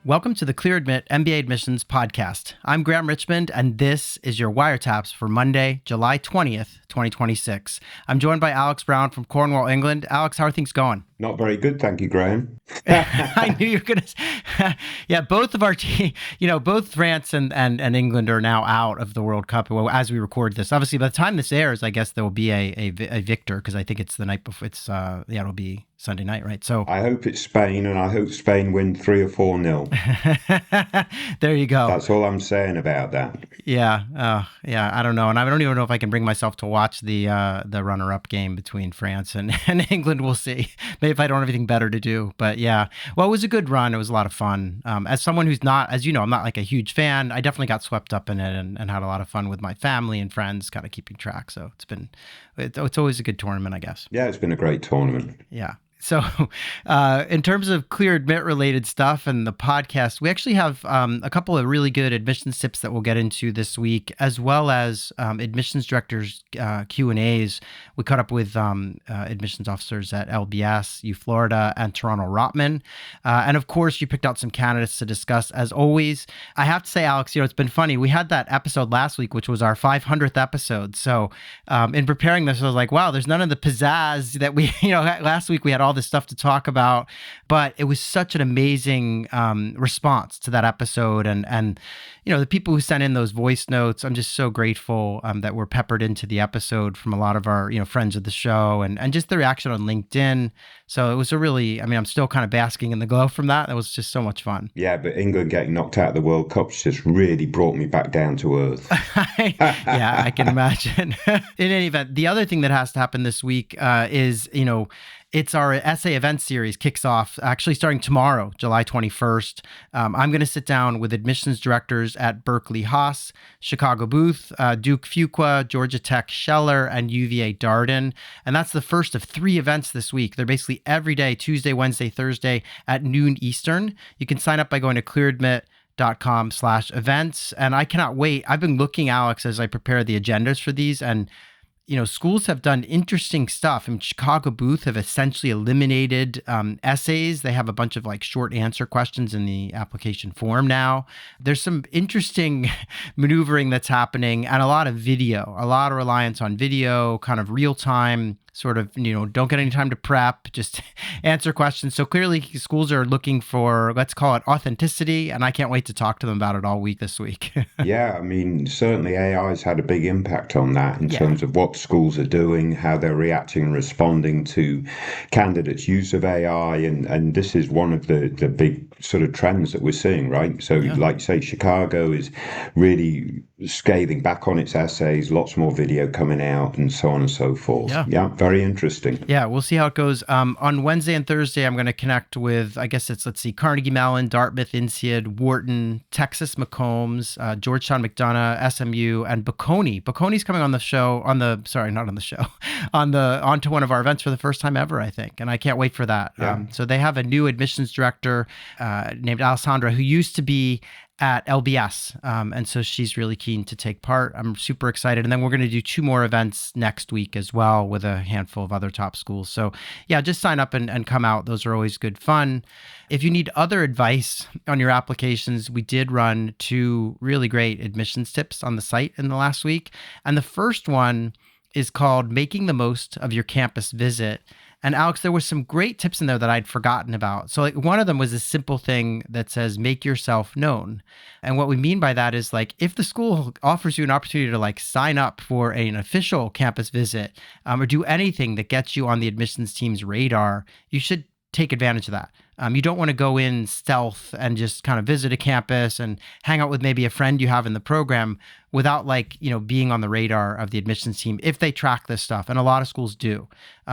Welcome to the Clear Admit MBA Admissions Podcast. I'm Graham Richmond, and this is your Wire Taps for Monday, July 20th, 2026. I'm joined by Alex Brown from Cornwall, England. Alex, how are things going? Not very good, thank you, Graham. I knew you were going to. Yeah, both of our team, both France and England are now out of the World Cup as we record this. Obviously, by the time this airs, I guess there will be a victor because I think it's the night before. It'll be Sunday night, right? So I hope it's Spain, and I hope Spain win 3 or 4-0. There you go. That's all I'm saying about that. Yeah, I don't know, and I don't even know if I can bring myself to watch the runner-up game between France and England. We'll see. Maybe if I don't have anything better to do. But yeah, well, it was a good run. It was a lot of fun. As someone who's not, as you know, I'm not like a huge fan. I definitely got swept up in it and had a lot of fun with my family and friends, kind of keeping track. So it's always a good tournament, I guess. Yeah, it's been a great tournament. Yeah. So in terms of Clear Admit related stuff and the podcast, we actually have a couple of really good admissions tips that we'll get into this week, as well as admissions directors Q&As. We caught up with admissions officers at LBS, U Florida, and Toronto Rotman. And of course, you picked out some candidates to discuss, as always. I have to say, Alex, it's been funny. We had that episode last week, which was our 500th episode. So in preparing this, I was like, wow, there's none of the pizzazz that we, last week we had all this stuff to talk about, but it was such an amazing response to that episode, and the people who sent in those voice notes, I'm just so grateful that were peppered into the episode from a lot of our friends of the show, and just the reaction on LinkedIn. So it was I'm still kind of basking in the glow from that. That was just so much fun. Yeah, but England getting knocked out of the World Cup just really brought me back down to earth. Yeah, I can imagine. In any event, the other thing that has to happen this week is it's our essay event series kicks off actually starting tomorrow, July 21st. I'm going to sit down with admissions directors at Berkeley Haas, Chicago Booth, Duke Fuqua, Georgia Tech Scheller, and UVA Darden. And that's the first of 3 events this week. They're basically every day, Tuesday, Wednesday, Thursday at noon Eastern. You can sign up by going to clearadmit.com/events. And I cannot wait. I've been looking, Alex, as I prepare the agendas for these, and schools have done interesting stuff. Chicago Booth have essentially eliminated essays. They have a bunch of short answer questions in the application form now. There's some interesting maneuvering that's happening, and a lot of video, a lot of reliance on video, kind of real time, sort of, don't get any time to prep, just answer questions. So clearly schools are looking for, let's call it authenticity, and I can't wait to talk to them about it all week this week. Yeah, certainly AI has had a big impact on that in terms of what schools are doing, how they're reacting and responding to candidates' use of AI. And this is one of the big sort of trends that we're seeing, right? So like say, Chicago is really scaling back on its essays, lots more video coming out and so on and so forth. Yeah, very interesting. Yeah, we'll see how it goes. On Wednesday and Thursday, I'm going to connect with, I guess it's, Carnegie Mellon, Dartmouth, INSEAD, Wharton, Texas McCombs, Georgetown McDonough, SMU, and Bocconi. Bocconi's coming on the show, onto one of our events for the first time ever, I think. And I can't wait for that. Yeah. So they have a new admissions director named Alessandra, who used to be at LBS. And so she's really keen to take part. I'm super excited. And then we're going to do 2 more events next week as well with a handful of other top schools. So yeah, just sign up and come out. Those are always good fun. If you need other advice on your applications, we did run 2 really great admissions tips on the site in the last week. And the first one is called Making the Most of Your Campus Visit. And Alex, there were some great tips in there that I'd forgotten about. So one of them was a simple thing that says, make yourself known. And what we mean by that is if the school offers you an opportunity to sign up for an official campus visit or do anything that gets you on the admissions team's radar, you should take advantage of that. You don't want to go in stealth and just kind of visit a campus and hang out with maybe a friend you have in the program without being on the radar of the admissions team if they track this stuff. And a lot of schools do.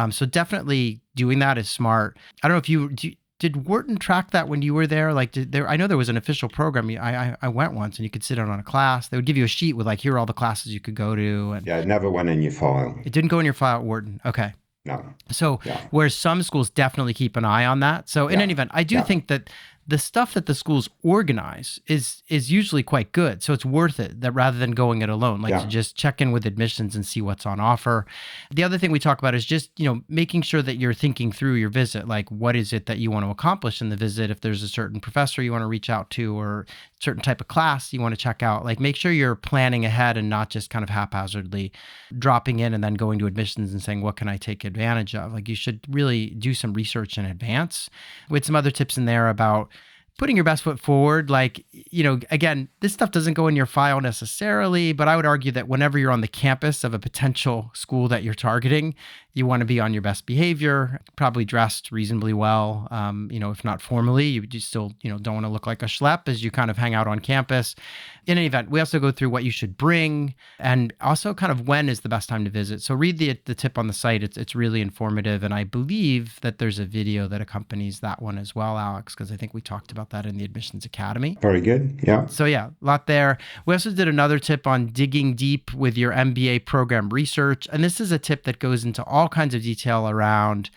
So definitely doing that is smart. I don't know if did Wharton track that when you were there? I know there was an official program. I went once and you could sit in on a class. They would give you a sheet with here are all the classes you could go to. And yeah, it never went in your file. It didn't go in your file at Wharton. Okay. No. So whereas some schools definitely keep an eye on that. So in any event, I do think that the stuff that the schools organize is usually quite good. So it's worth it, that rather than going it alone, like to just check in with admissions and see what's on offer. The other thing we talk about is just, making sure that you're thinking through your visit. Like, what is it that you want to accomplish in the visit? If there's a certain professor you want to reach out to or certain type of class you want to check out, like make sure you're planning ahead and not just kind of haphazardly dropping in and then going to admissions and saying, what can I take advantage of? Like, you should really do some research in advance. With some other tips in there about putting your best foot forward. Like, again, this stuff doesn't go in your file necessarily, but I would argue that whenever you're on the campus of a potential school that you're targeting, you want to be on your best behavior, probably dressed reasonably well. If not formally, you still, don't want to look like a schlep as you kind of hang out on campus. In any event, we also go through what you should bring and also kind of when is the best time to visit. So read the tip on the site. It's really informative. And I believe that there's a video that accompanies that one as well, Alex, because I think we talked about that in the Admissions Academy. Very good. Yeah. So yeah, a lot there. We also did another tip on digging deep with your MBA program research. And this is a tip that goes into all kinds of detail around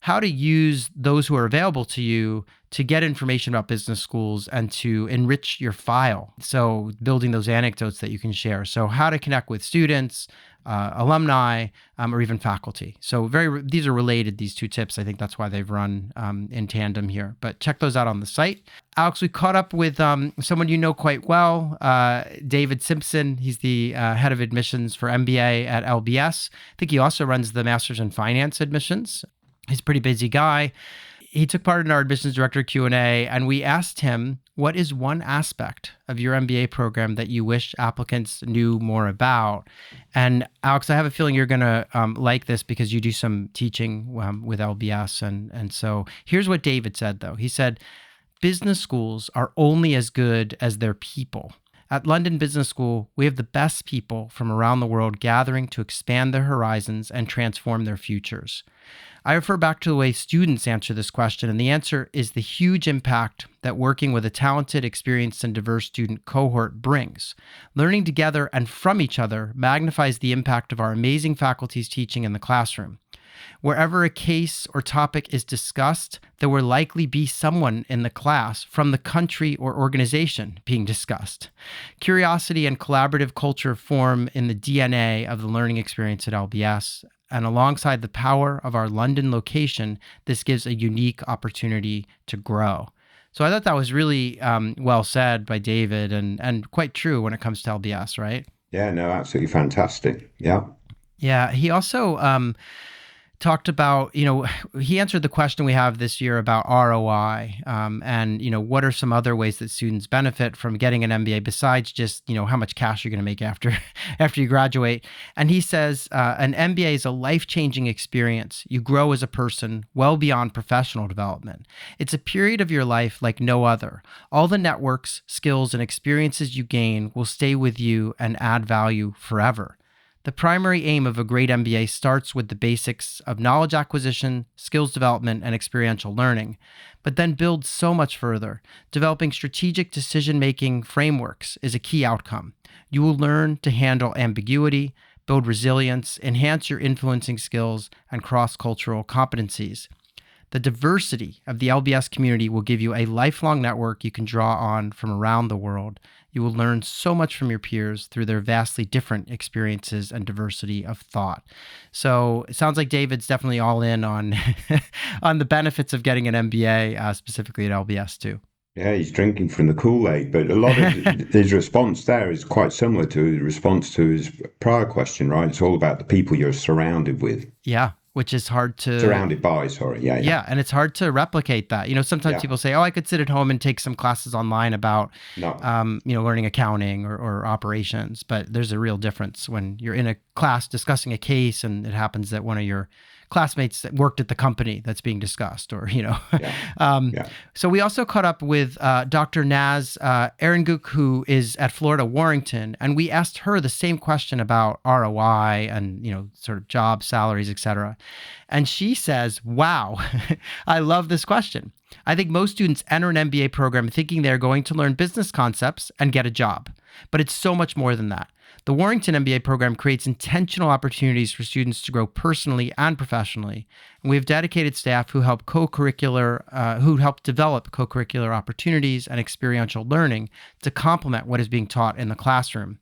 how to use those who are available to you to get information about business schools and to enrich your file. So building those anecdotes that you can share. So how to connect with students, alumni, or even faculty. So these are related, these two tips. I think that's why they've run in tandem here. But check those out on the site. Alex, we caught up with someone you know quite well, David Simpson. He's the head of admissions for MBA at LBS. I think he also runs the Masters in Finance admissions. He's a pretty busy guy. He took part in our admissions director Q&A, and we asked him, what is one aspect of your MBA program that you wish applicants knew more about? And Alex, I have a feeling you're going to like this because you do some teaching with LBS. And so here's what David said, though. He said, business schools are only as good as their people. At London Business School, we have the best people from around the world gathering to expand their horizons and transform their futures. I refer back to the way students answer this question, and the answer is the huge impact that working with a talented, experienced, and diverse student cohort brings. Learning together and from each other magnifies the impact of our amazing faculty's teaching in the classroom. Wherever a case or topic is discussed, there will likely be someone in the class from the country or organization being discussed. Curiosity and collaborative culture form in the DNA of the learning experience at LBS. And alongside the power of our London location, this gives a unique opportunity to grow. So I thought that was really well said by David and quite true when it comes to LBS, right? Yeah, no, absolutely fantastic. Yeah. Yeah. He also talked about, he answered the question we have this year about ROI and, what are some other ways that students benefit from getting an MBA besides just, how much cash you're going to make after you graduate. And he says an MBA is a life-changing experience. You grow as a person well beyond professional development. It's a period of your life like no other. All the networks, skills, and experiences you gain will stay with you and add value forever. The primary aim of a great MBA starts with the basics of knowledge acquisition, skills development, and experiential learning, but then builds so much further. Developing strategic decision-making frameworks is a key outcome. You will learn to handle ambiguity, build resilience, enhance your influencing skills, and cross-cultural competencies. The diversity of the LBS community will give you a lifelong network you can draw on from around the world. You will learn so much from your peers through their vastly different experiences and diversity of thought. So it sounds like David's definitely all in on on the benefits of getting an MBA, specifically at LBS too. Yeah, he's drinking from the Kool-Aid, but a lot of his response there is quite similar to his response to his prior question, right? It's all about the people you're surrounded with. Yeah. Which is hard to... Surrounded by, sorry. Yeah. Yeah, and it's hard to replicate that. Sometimes people say, I could sit at home and take some classes online about, learning accounting or operations. But there's a real difference when you're in a class discussing a case and it happens that one of your classmates that worked at the company that's being discussed or. So we also caught up with Dr. Naz Aranguk, who is at Florida Warrington, and we asked her the same question about ROI and, sort of job salaries, et cetera. And she says, wow, I love this question. I think most students enter an MBA program thinking they're going to learn business concepts and get a job, but it's so much more than that. The Warrington MBA program creates intentional opportunities for students to grow personally and professionally. And we have dedicated staff who help develop co-curricular opportunities and experiential learning to complement what is being taught in the classroom.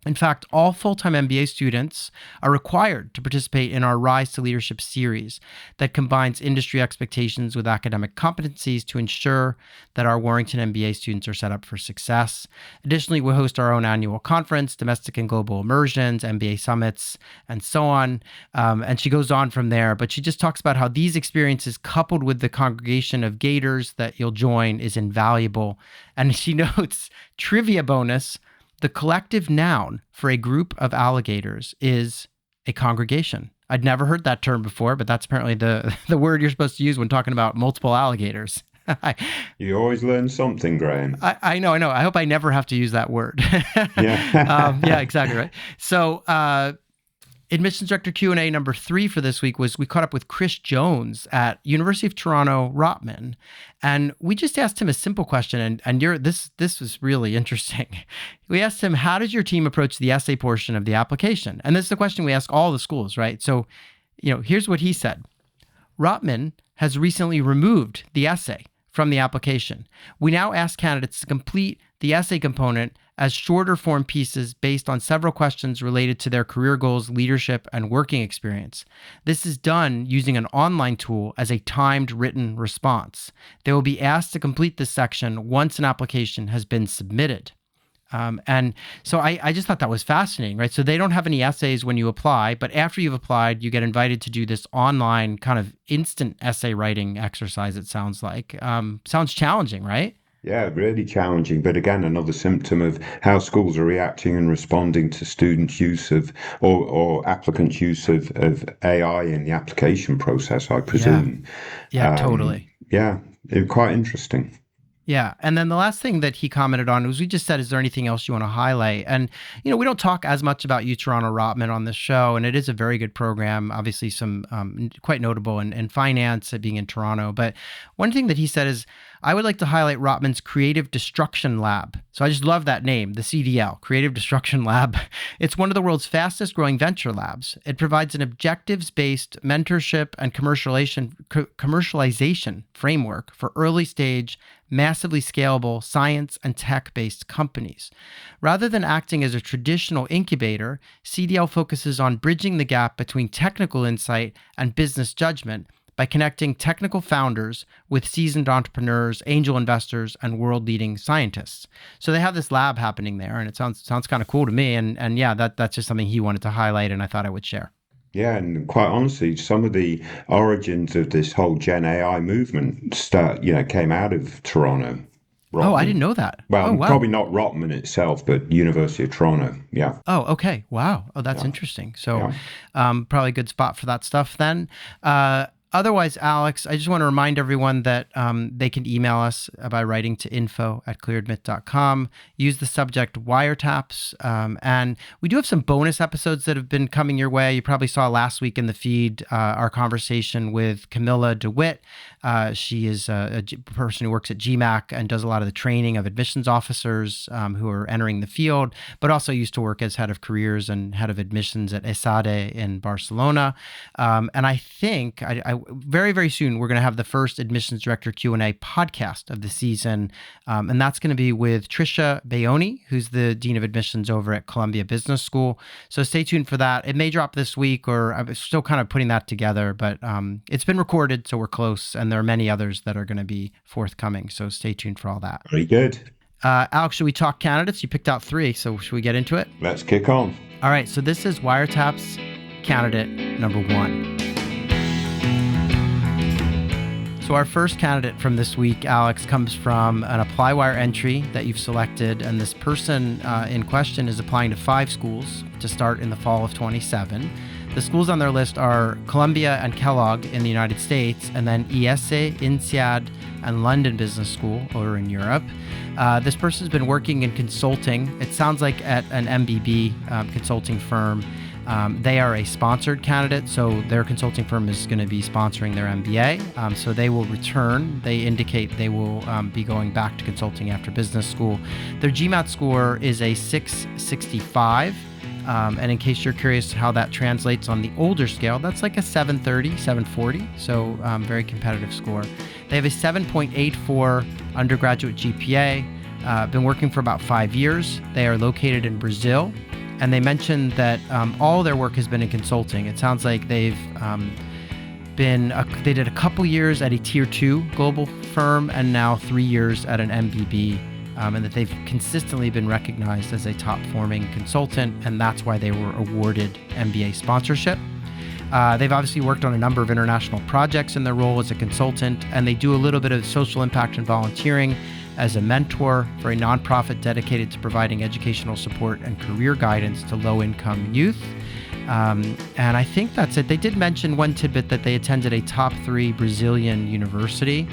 In fact, all full-time MBA students are required to participate in our Rise to Leadership series that combines industry expectations with academic competencies to ensure that our Warrington MBA students are set up for success. Additionally, we host our own annual conference, domestic and global immersions, MBA summits, and so on. And she goes on from there, but she just talks about how these experiences coupled with the congregation of Gators that you'll join is invaluable. And she notes, trivia bonus, the collective noun for a group of alligators is a congregation. I'd never heard that term before, but that's apparently the word you're supposed to use when talking about multiple alligators. You always learn something, Graham. I know. I hope I never have to use that word. Yeah. Yeah, exactly right. So admissions director Q&A number 3 for this week was we caught up with Chris Jones at University of Toronto, Rotman. And we just asked him a simple question, and this was really interesting. We asked him, how does your team approach the essay portion of the application? And this is the question we ask all the schools, right? So, here's what he said. Rotman has recently removed the essay from the application. We now ask candidates to complete the essay component as shorter form pieces based on several questions related to their career goals, leadership, and working experience. This is done using an online tool as a timed written response. They will be asked to complete this section once an application has been submitted. And so I just thought that was fascinating, right? So they don't have any essays when you apply, but after you've applied, you get invited to do this online kind of instant essay writing exercise, it sounds like. Sounds challenging, right? Yeah, really challenging. But again, another symptom of how schools are reacting and responding to students' use of or applicants' use of AI in the application process, I presume. Yeah, totally. Yeah, quite interesting. Yeah. And then the last thing that he commented on was we just said, is there anything else you want to highlight? And, we don't talk as much about U Toronto Rotman on this show, and it is a very good program, obviously some quite notable in finance, being in Toronto. But one thing that he said is, I would like to highlight Rotman's Creative Destruction Lab. So I just love that name, the CDL, Creative Destruction Lab. It's one of the world's fastest growing venture labs. It provides an objectives-based mentorship and commercialization framework for early stage, massively scalable science and tech-based companies. Rather than acting as a traditional incubator, CDL focuses on bridging the gap between technical insight and business judgment by connecting technical founders with seasoned entrepreneurs, angel investors, and world-leading scientists. So they have this lab happening there, and it sounds kind of cool to me. And yeah, that's just something he wanted to highlight, and I thought I would share. Yeah, and quite honestly, some of the origins of this whole Gen AI movement came out of Toronto. Rotman. Oh, I didn't know that. Well, wow. Probably not Rotman itself, but University of Toronto. Yeah. Oh, okay. Wow. Oh, that's interesting. So probably a good spot for that stuff then. Otherwise, Alex, I just want to remind everyone that they can email us by writing to info@clearadmit.com. Use the subject Wire Taps. And we do have some bonus episodes that have been coming your way. You probably saw last week in the feed our conversation with Camilla DeWitt. She is a person who works at GMAT and does a lot of the training of admissions officers who are entering the field, but also used to work as head of careers and head of admissions at ESADE in Barcelona. And I think very, very soon, we're going to have the first admissions director Q&A podcast of the season. And that's going to be with Trisha Bayoni, who's the Dean of Admissions over at Columbia Business School. So stay tuned for that. It may drop this week, or I'm still kind of putting that together, but it's been recorded, so we're close. And there are many others that are going to be forthcoming. So stay tuned for all that. Very good. Alex, should we talk candidates? You picked out 3, so should we get into it? Let's kick on. All right, so this is Wire Taps candidate number 1. So our first candidate from this week, Alex, comes from an ApplyWire entry that you've selected, and this person in question is applying to 5 schools to start in the fall of 27. The schools on their list are Columbia and Kellogg in the United States, and then IESE, INSEAD, and London Business School over in Europe. This person's been working in consulting. It sounds like at an MBB consulting firm. They are a sponsored candidate, so their consulting firm is going to be sponsoring their MBA. So they will return. They indicate they will be going back to consulting after business school. Their GMAT score is a 665. And in case you're curious how that translates on the older scale, that's like a 730, 740. So very competitive score. They have a 7.84 undergraduate GPA, been working for about 5 years. They are located in Brazil. And they mentioned that all their work has been in consulting. It sounds like they did a couple years at a tier 2 global firm and now 3 years at an MBB, and that they've consistently been recognized as a top-forming consultant, and that's why they were awarded MBA sponsorship. They've obviously worked on a number of international projects in their role as a consultant, and they do a little bit of social impact and volunteering as a mentor for a nonprofit dedicated to providing educational support and career guidance to low-income youth. And I think that's it. They did mention one tidbit that they attended a top 3 Brazilian university.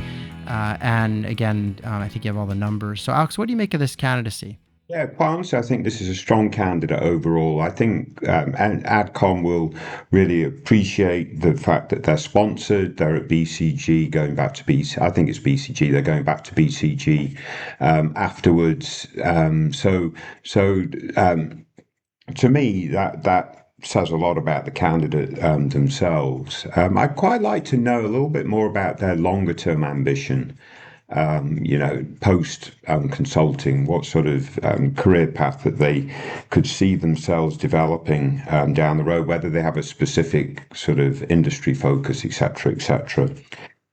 And again, I think you have all the numbers. So Alex, what do you make of this candidacy? Yeah, quite honestly, I think this is a strong candidate overall. I think Adcom will really appreciate the fact that they're sponsored. They're at BCG, going back to BCG. I think it's BCG. They're going back to BCG afterwards. To me, that says a lot about the candidate themselves. I'd quite like to know a little bit more about their longer term ambition. Post consulting, what sort of career path that they could see themselves developing down the road, whether they have a specific sort of industry focus, etc., etc.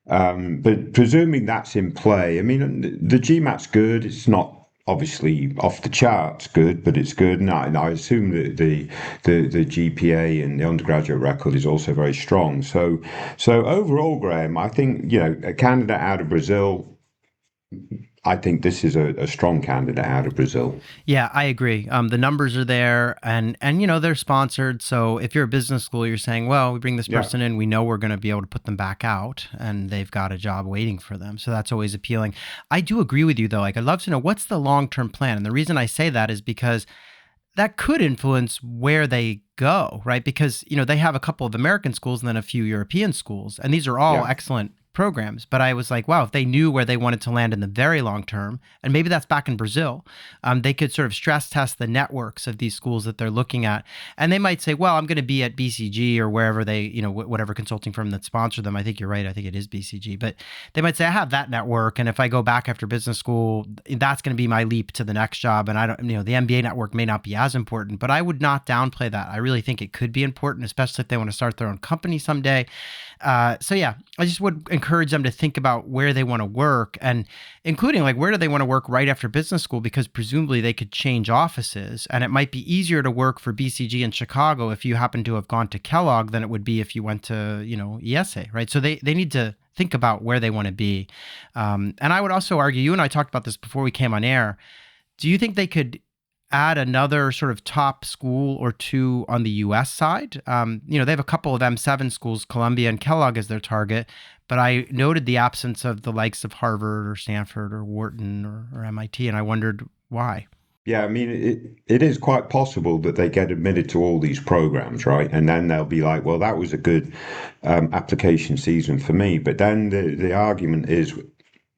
But presuming that's in play, I mean, the GMAT's good. It's not obviously off the charts good, but it's good. And I assume that the GPA and the undergraduate record is also very strong. So overall, Graham, I think, a candidate out of Brazil, I think this is a strong candidate out of Brazil. Yeah, I agree. The numbers are there, and they're sponsored. So if you're a business school, you're saying, well, we bring this person in, we know we're going to be able to put them back out, and they've got a job waiting for them. So that's always appealing. I do agree with you, though. Like, I'd love to know, what's the long-term plan? And the reason I say that is because that could influence where they go, right? Because, they have a couple of American schools and then a few European schools, and these are all excellent programs. But I was like, wow, if they knew where they wanted to land in the very long term, and maybe that's back in Brazil, they could sort of stress test the networks of these schools that they're looking at. And they might say, well, I'm going to be at BCG or wherever they, whatever consulting firm that sponsored them. I think you're right. I think it is BCG. But they might say, I have that network. And if I go back after business school, that's going to be my leap to the next job. And I don't, the MBA network may not be as important, but I would not downplay that. I really think it could be important, especially if they want to start their own company someday. I just would encourage them to think about where they want to work, and including like, where do they want to work right after business school, because presumably they could change offices, and it might be easier to work for BCG in Chicago if you happen to have gone to Kellogg than it would be if you went to, ESA, right? So they need to think about where they want to be. And I would also argue, you and I talked about this before we came on air. Do you think they could add another sort of top school or two on the U.S. side? They have a couple of M7 schools, Columbia and Kellogg as their target, but I noted the absence of the likes of Harvard or Stanford or Wharton or MIT, and I wondered why. Yeah, I mean, it is quite possible that they get admitted to all these programs, right? And then they'll be like, well, that was a good application season for me. But then the argument is,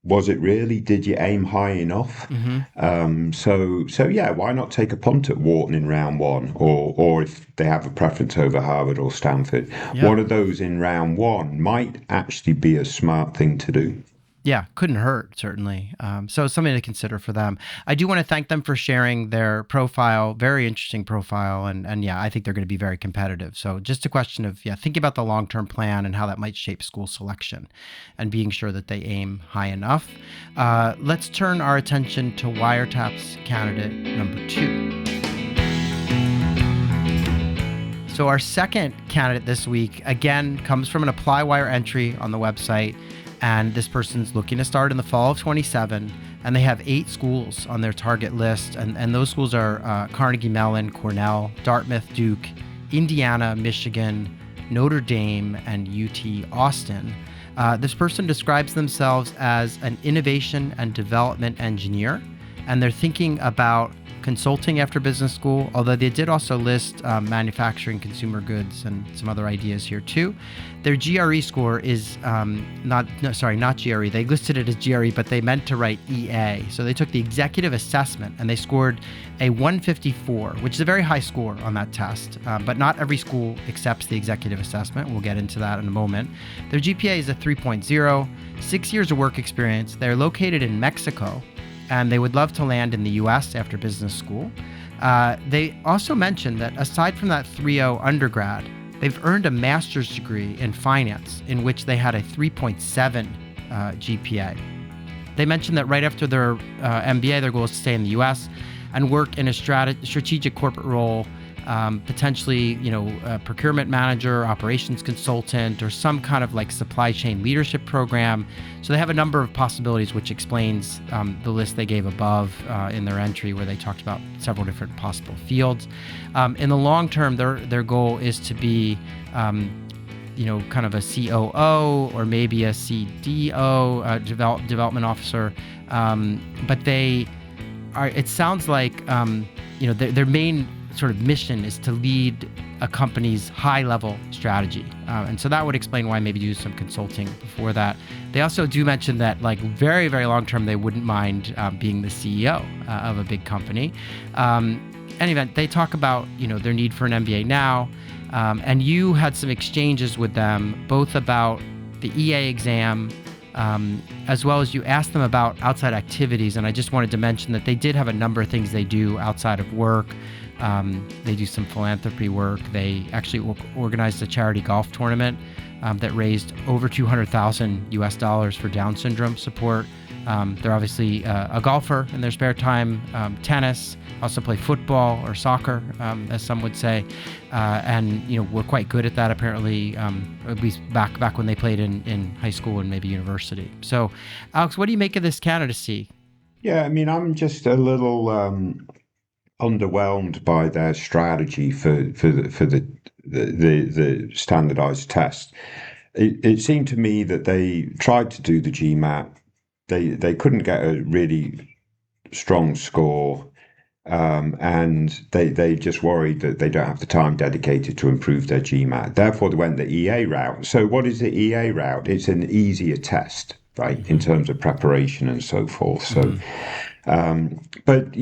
was it really? Did you aim high enough? Mm-hmm. So yeah, why not take a punt at Wharton in round one, or if they have a preference over Harvard or Stanford, one of those in round one might actually be a smart thing to do. Yeah, couldn't hurt, certainly. So something to consider for them. I do want to thank them for sharing their profile, very interesting profile. And yeah, I think they're going to be very competitive. So just a question of, thinking about the long-term plan and how that might shape school selection and being sure that they aim high enough. Let's turn our attention to Wire Taps candidate number 2. So our second candidate this week, again, comes from an ApplyWire entry on the website. And this person's looking to start in the fall of 27, and they have 8 schools on their target list. And those schools are Carnegie Mellon, Cornell, Dartmouth, Duke, Indiana, Michigan, Notre Dame, and UT Austin. This person describes themselves as an innovation and development engineer, and they're thinking about consulting after business school, although they did also list manufacturing, consumer goods, and some other ideas here too. Their GRE score is not GRE. They listed it as GRE, but they meant to write EA. So they took the executive assessment and they scored a 154, which is a very high score on that test. But not every school accepts the executive assessment. We'll get into that in a moment. Their GPA is a 3.0, 6 years of work experience. They're located in Mexico, and they would love to land in the US after business school. They also mentioned that aside from that 3.0 undergrad, they've earned a master's degree in finance in which they had a 3.7 GPA. They mentioned that right after their MBA, their goal is to stay in the US and work in a strategic corporate role, potentially, a procurement manager, operations consultant, or some kind of like supply chain leadership program. So they have a number of possibilities, which explains the list they gave above in their entry, where they talked about several different possible fields. In the long term, their goal is to be, kind of a COO or maybe a CDO, development officer. But it sounds like, their main sort of mission is to lead a company's high-level strategy. And so that would explain why maybe do some consulting before that. They also do mention that like very, very long-term, they wouldn't mind being the CEO of a big company. Any event, they talk about, their need for an MBA now. And you had some exchanges with them, both about the EA exam, as well as you asked them about outside activities. And I just wanted to mention that they did have a number of things they do outside of work. They do some philanthropy work. They actually organized a charity golf tournament that raised over $200,000 for Down syndrome support. They're obviously a golfer in their spare time, tennis, also play football or soccer, as some would say. And, we're quite good at that, apparently, at least back when they played in high school and maybe university. So, Alex, what do you make of this candidacy? Yeah, I mean, I'm just a little underwhelmed by their strategy for the standardized test. It seemed to me that they tried to do the GMAT. They couldn't get a really strong score, and they just worried that they don't have the time dedicated to improve their GMAT. Therefore, they went the EA route. So what is the EA route? It's an easier test, right, in terms of preparation and so forth. So, but,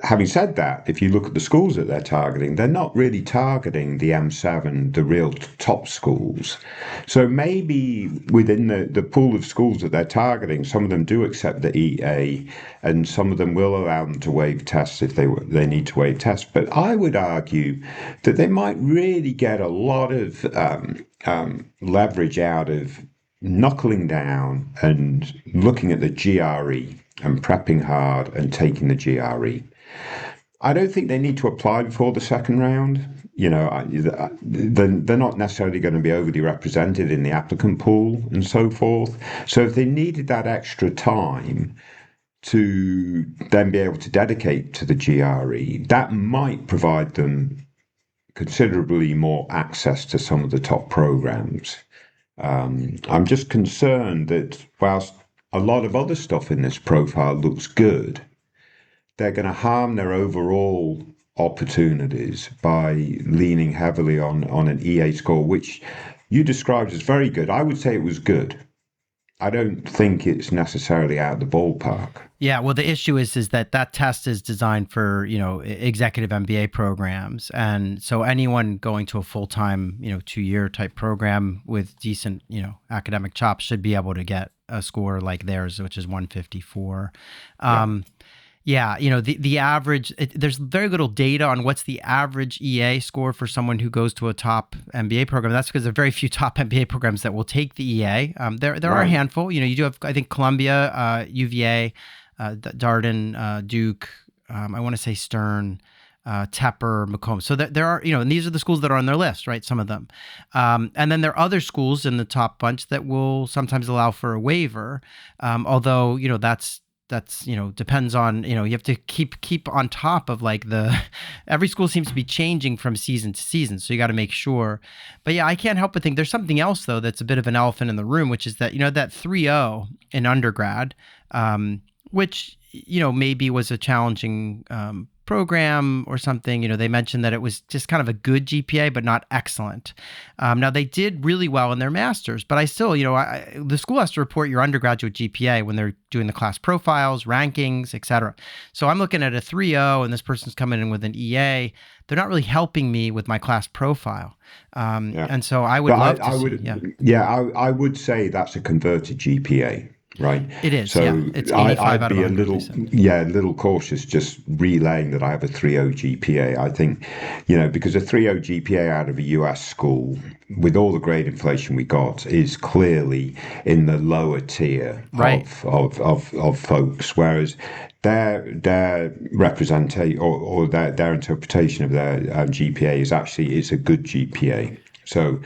having said that, if you look at the schools that they're targeting, they're not really targeting the M7, the real top schools. So maybe within the pool of schools that they're targeting, some of them do accept the EA, and some of them will allow them to waive tests if they need to waive tests. But I would argue that they might really get a lot of leverage out of knuckling down and looking at the GRE and prepping hard and taking the GRE. I don't think they need to apply before the second round. They're not necessarily going to be overly represented in the applicant pool and so forth. So if they needed that extra time to then be able to dedicate to the GRE, that might provide them considerably more access to some of the top programs. I'm just concerned that whilst a lot of other stuff in this profile looks good, they're going to harm their overall opportunities by leaning heavily on an EA score, which you described as very good. I would say it was good. I don't think it's necessarily out of the ballpark. Yeah, well, the issue is that test is designed for, executive MBA programs. And so anyone going to a full-time, 2-year type program with decent, academic chops should be able to get a score like theirs, which is 154. Yeah, the average, there's very little data on what's the average EA score for someone who goes to a top MBA program. That's because there are very few top MBA programs that will take the EA. There are a handful. You do have, I think, Columbia, UVA, Darden, Duke, I want to say Stern, Tepper, Macomb. So there are, and these are the schools that are on their list, right? Some of them. And then there are other schools in the top bunch that will sometimes allow for a waiver. Although, that's depends on, you have to keep on top of like every school seems to be changing from season to season. So you got to make sure. But yeah, I can't help but think there's something else though that's a bit of an elephant in the room, which is that, that 3.0 in undergrad, which, maybe was a challenging program or something. They mentioned that it was just kind of a good GPA, but not excellent. Now, they did really well in their master's, but I still, the school has to report your undergraduate GPA when they're doing the class profiles, rankings, et cetera. So I'm looking at a 3.0 and this person's coming in with an EA. They're not really helping me with my class profile. And so I would love to see. I would say that's a converted GPA. Right. It is. So it's 85 I'd out of be 100, a little cautious just relaying that I have a 3.0 GPA. I think, because a 3.0 GPA out of a US school with all the grade inflation we got is clearly in the lower tier of folks, whereas their representation or their interpretation of their GPA is actually it's a good GPA. So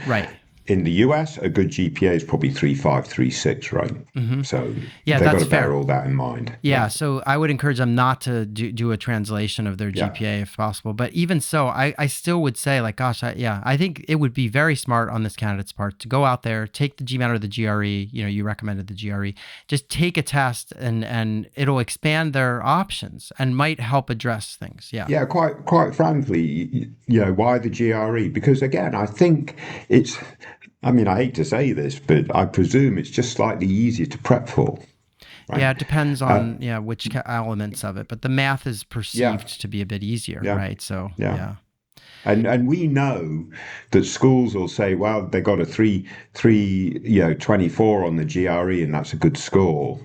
in the US, a good GPA is probably 3.5, 3.6, right? Mm-hmm. So they've got to bear all that in mind. Yeah, so I would encourage them not to do a translation of their GPA if possible. But even so, I still would say, like, gosh, I think it would be very smart on this candidate's part to go out there, take the GMAT or the GRE. You recommended the GRE. Just take a test, and it'll expand their options and might help address things. Yeah. Yeah, quite frankly, why the GRE? Because again, I think I hate to say this, but I presume it's just slightly easier to prep for. Right? Yeah, it depends on which elements of it, but the math is perceived to be a bit easier, right? So And we know that schools will say, well, they got a 24 on the GRE, and that's a good score.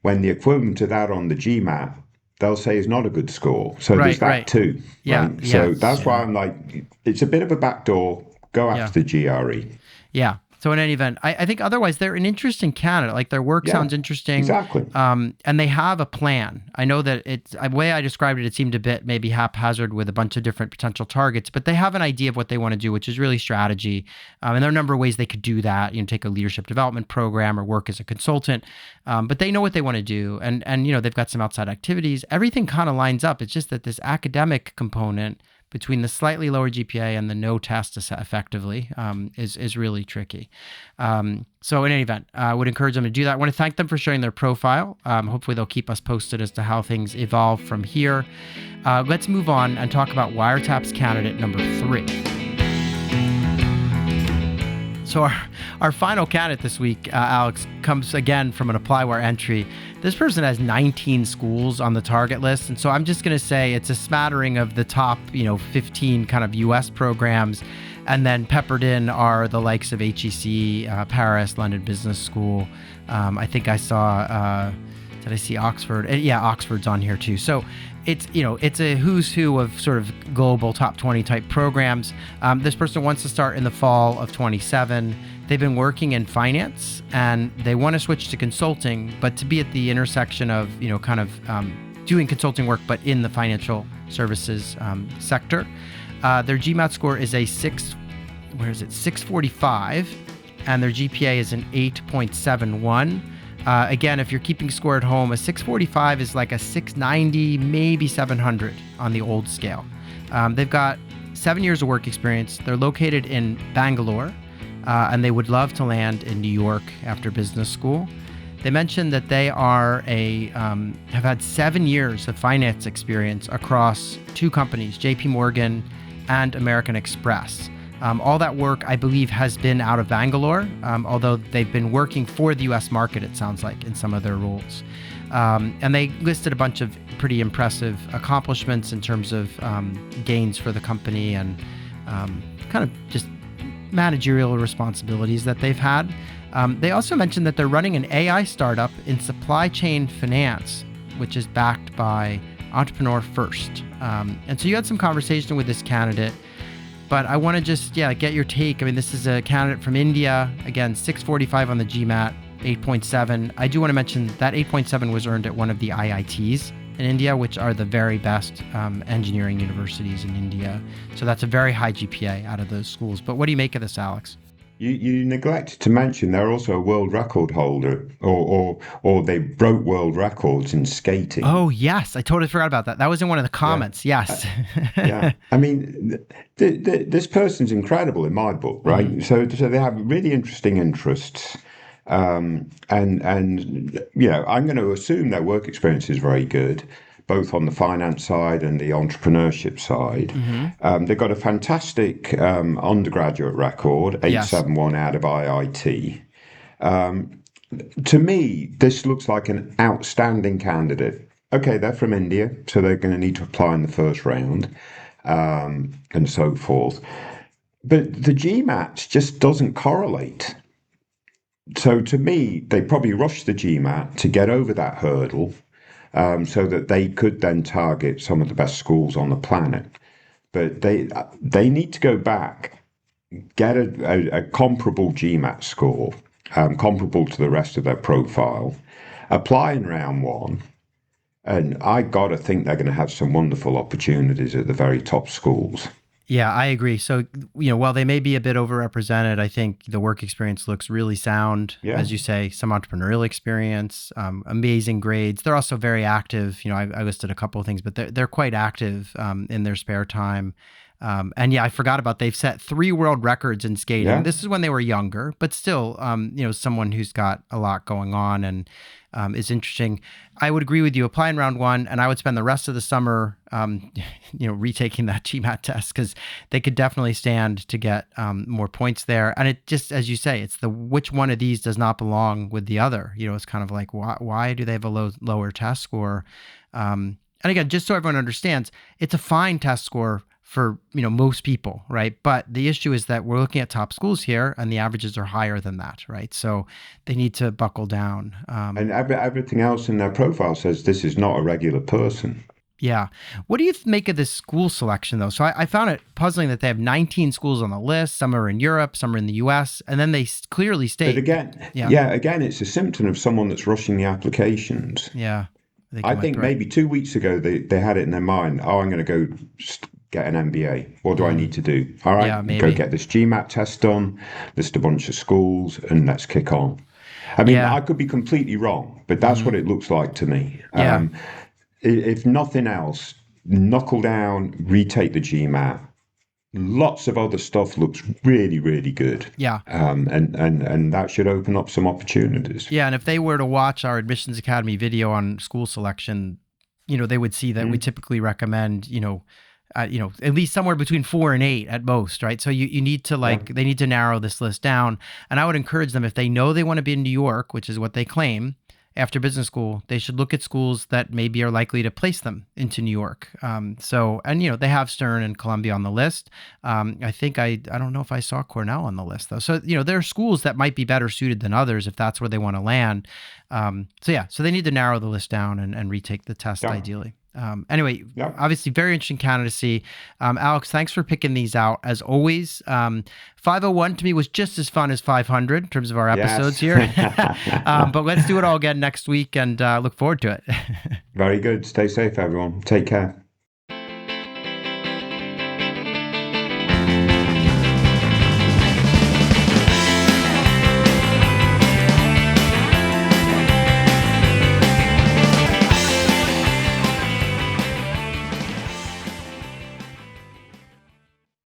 When the equivalent to that on the GMAT, they'll say is not a good score. So there's that too. Yeah. Right? So that's why I'm like, it's a bit of a backdoor. Go after the GRE. Yeah. So in any event, I think otherwise they're an interesting candidate. Like their work sounds interesting. Exactly. And they have a plan. I know that the way I described it, it seemed a bit maybe haphazard with a bunch of different potential targets, but they have an idea of what they want to do, which is really strategy. And there are a number of ways they could do that. Take a leadership development program or work as a consultant. But they know what they want to do. And they've got some outside activities. Everything kind of lines up. It's just that this academic component between the slightly lower GPA and the no test effectively is really tricky. So in any event, I would encourage them to do that. I want to thank them for sharing their profile. Hopefully they'll keep us posted as to how things evolve from here. Let's move on and talk about Wiretaps candidate number 3. So our final candidate this week, Alex, comes again from an ApplyWire entry. This person has 19 schools on the target list. And so I'm just going to say it's a smattering of the top, 15 kind of US programs. And then peppered in are the likes of HEC, Paris, London Business School. I think I saw, did I see Oxford? Yeah, Oxford's on here too. So it's a who's who of sort of global top 20 type programs. This person wants to start in the fall of 27. They've been working in finance and they want to switch to consulting, but to be at the intersection of, doing consulting work, but in the financial services sector. Their GMAT score is a 645, and their GPA is an 8.71. Again, if you're keeping score at home, a 645 is like a 690, maybe 700 on the old scale. They've got 7 years of work experience. They're located in Bangalore, and they would love to land in New York after business school. They mentioned that they are have had 7 years of finance experience across 2 companies, JP Morgan and American Express. All that work, I believe, has been out of Bangalore, although they've been working for the U.S. market, it sounds like, in some of their roles. And they listed a bunch of pretty impressive accomplishments in terms of gains for the company and kind of just managerial responsibilities that they've had. They also mentioned that they're running an AI startup in supply chain finance, which is backed by Entrepreneur First. And so you had some conversation with this candidate. But I want to just, get your take. I mean, this is a candidate from India. Again, 645 on the GMAT, 8.7. I do want to mention that 8.7 was earned at one of the IITs in India, which are the very best engineering universities in India. So that's a very high GPA out of those schools. But what do you make of this, Alex? You neglected to mention they're also a world record holder, or they broke world records in skating. Oh yes, I totally forgot about that. That was in one of the comments. Yes. Yeah. I mean, this person's incredible in my book, right? Mm-hmm. So they have really interesting interests. And I'm going to assume their work experience is very good, both on the finance side and the entrepreneurship side. They've got a fantastic undergraduate record, Yes. 871 out of IIT. To me, this looks like an outstanding candidate. Okay, they're from India, so they're going to need to apply in the first round, and so forth. But the GMAT just doesn't correlate. So to me, they probably rushed the GMAT to get over that hurdle, so that they could then target some of the best schools on the planet. But they need to go back, get a comparable GMAT score, comparable to the rest of their profile, apply in round one, and I got to think they're going to have some wonderful opportunities at the very top schools. Yeah, I agree. So, while they may be a bit overrepresented, I think the work experience looks really sound. Yeah. As you say, some entrepreneurial experience, amazing grades. They're also very active. I listed a couple of things, but they're quite active in their spare time. And yeah, I forgot about they've set 3 world records in skating. Yeah. This is when they were younger, but still, someone who's got a lot going on and is interesting. I would agree with you. Apply in round one, and I would spend the rest of the summer, retaking that GMAT test, because they could definitely stand to get more points there. And it just, as you say, it's which one of these does not belong with the other. It's kind of like, why do they have a lower test score? And again, just so everyone understands, it's a fine test score for most people, right? But the issue is that we're looking at top schools here, and the averages are higher than that, right? So they need to buckle down. And everything else in their profile says this is not a regular person. Yeah. What do you make of this school selection, though? So I found it puzzling that they have 19 schools on the list. Some are in Europe, some are in the US, and then they clearly state. But again, it's a symptom of someone that's rushing the applications. Yeah. I think maybe 2 weeks ago they had it in their mind, I'm going to go get an MBA. What do I need to do? All right, go get this GMAT test done, list a bunch of schools, and let's kick on. I mean, I could be completely wrong, but that's what it looks like to me. Yeah. If nothing else, knuckle down, retake the GMAT. Lots of other stuff looks really, really good. Yeah. And that should open up some opportunities. Yeah, and if they were to watch our Admissions Academy video on school selection, they would see that we typically recommend, at least somewhere between 4 and 8 at most, right? So you need to they need to narrow this list down. And I would encourage them, if they know they want to be in New York, which is what they claim, after business school, they should look at schools that maybe are likely to place them into New York. They have Stern and Columbia on the list. I think I don't know if I saw Cornell on the list, though. So, there are schools that might be better suited than others if that's where they want to land. So they need to narrow the list down and retake the test ideally. Obviously, very interesting candidacy. Alex, thanks for picking these out. As always, 501 to me was just as fun as 500 in terms of our episodes here. But let's do it all again next week, and look forward to it. Very good. Stay safe, everyone. Take care.